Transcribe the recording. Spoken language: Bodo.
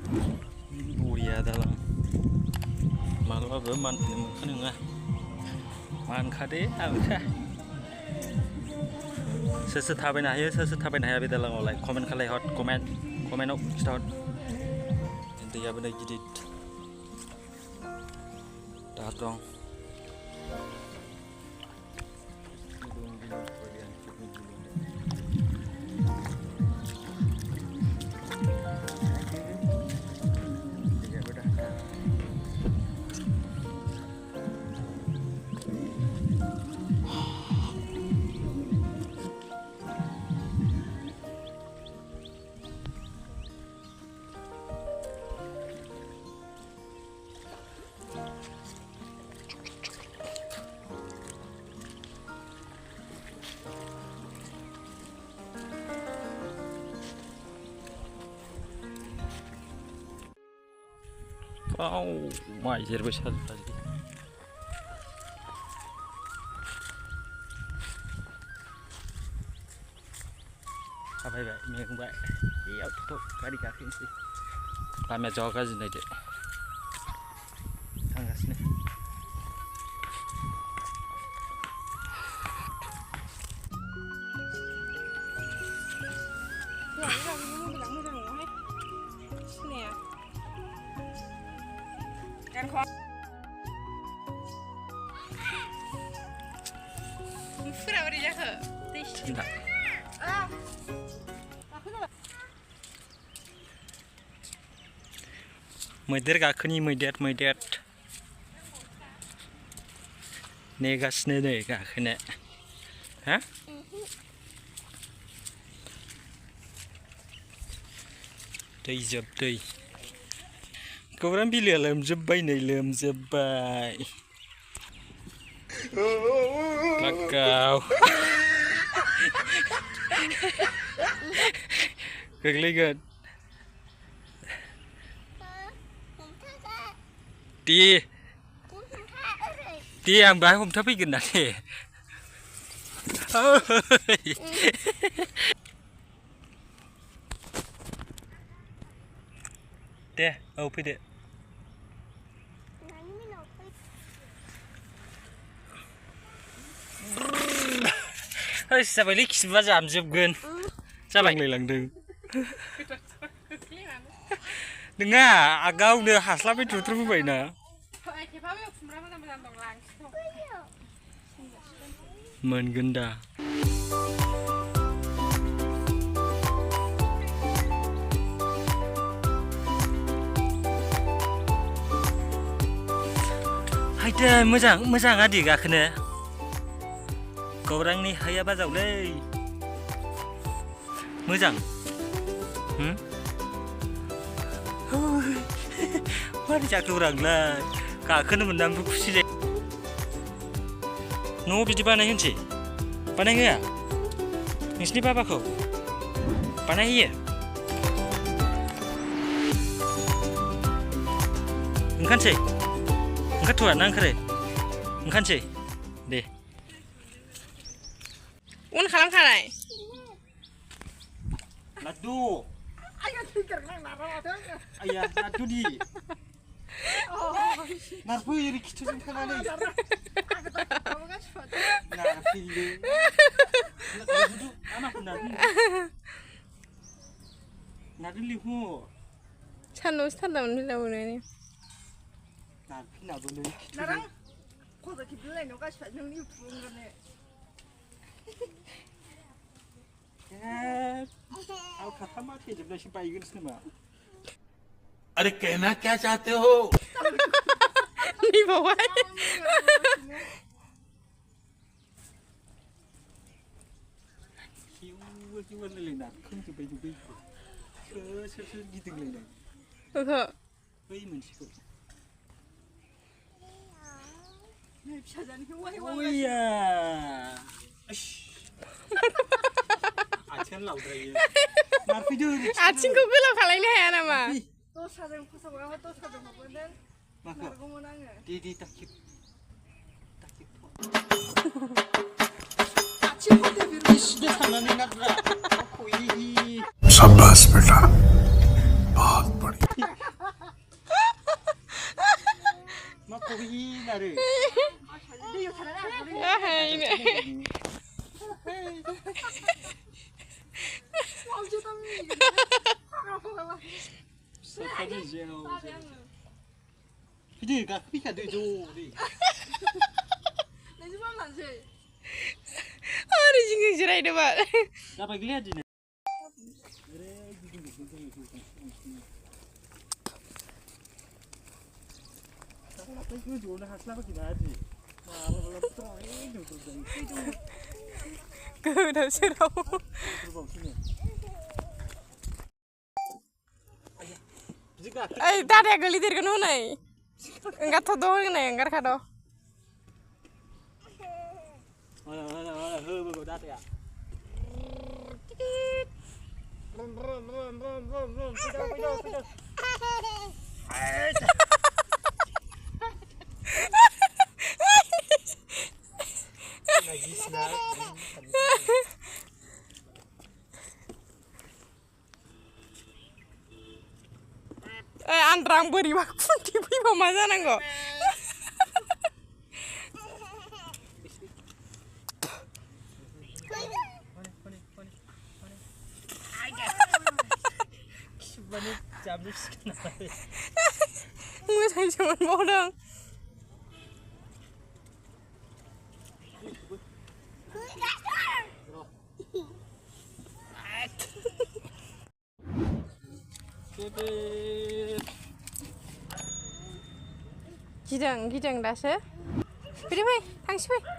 Buriya dalang maluaबो मानफैनो मोनखानाय नङा मानखादे आबोखा सोर सोर थाबायनो हायो सोर सोर थाबायनो हाया बे दालाङावलाय कमेन्ट खालायहर कमेन्टआव खिथाहर दैयाबो नै गिदिर दाहार दं माइ जेरबो साजोबथारसै थाबायबाय मेंबाय बेयाव गारि गाखोनोसै लामाया जा गाज्रि नायदो थांगासिनो Fura boरै जाखो cinta मैदेर गाखोनि मैदेर नेगासिनो नै गाखोनो हा दै गौरां बिलोआ लोमजोब्बाय नै लोमजोब्बाय गाव गोग्लैगोन दे आं बाहाय हमथाफैगोन ना दे औ फैदो जाबायलै खिबा जामजोबगोन जालांलायलांदों नोङा गावनो हास्लाबै थुथ्रुबोबायना मोनगोन दा हायदे मोजां आदि गाखोनो गौरांनि हाया बाजावलै मोजां मारै जाखो गौरांलाय गाखोनो मोननानैबो खुसि जायो न'आव बिदि बानायहोनोसै बानायहोआ नोंसिनि बाबाखौ बानायहोयो ओंखारसै ओंखारथ'आ ना ओंखारो ओंखारसै दे उन खालामखानाय Nadu ayah nadu di narpu jadi kicau kena nih narpu duduk anak nadu lihu सान्दुं मिलावनो nadu nih 나랑 거기서 기블레 너가 사정이 부응거네. आओ खाता मार के जब नशी पाई गई इसने मार अरे कहना क्या चाहते हो नहीं बाबा क्यों ले लेना कौन से पे सर गिदिं लेना ओहो बै मोनसेखौ 사장이 와이 ओया आथिं लावद्रायो नारफैदो आथिंखौ गोलाव खालायनो हाया नामा 또 사장 포서고요 또 사장 먹거든. 나르고만 하네. 디디 딱히 아침부터 비로 इसने खाना नहीं ना कोई शाबाश बेटा बहुत बढ़िया मा 거기 나를 내 욕하는 애 우리 아이네. 왕주 담이 사진이요 그러니까 피가 되죠 우리 내 집안 난지 Aduh, jinggung cerai deh, Pak. apa lihat ini Gue udah serau. Tadi agak litir kan nih. Enggak tahu doang nih, enggak kado. Andrang beri waktu di bawah masa nanggo. Gue saya cuma mau dong. Gidang dasar. Pilih, Pak. Tangsi, Pak.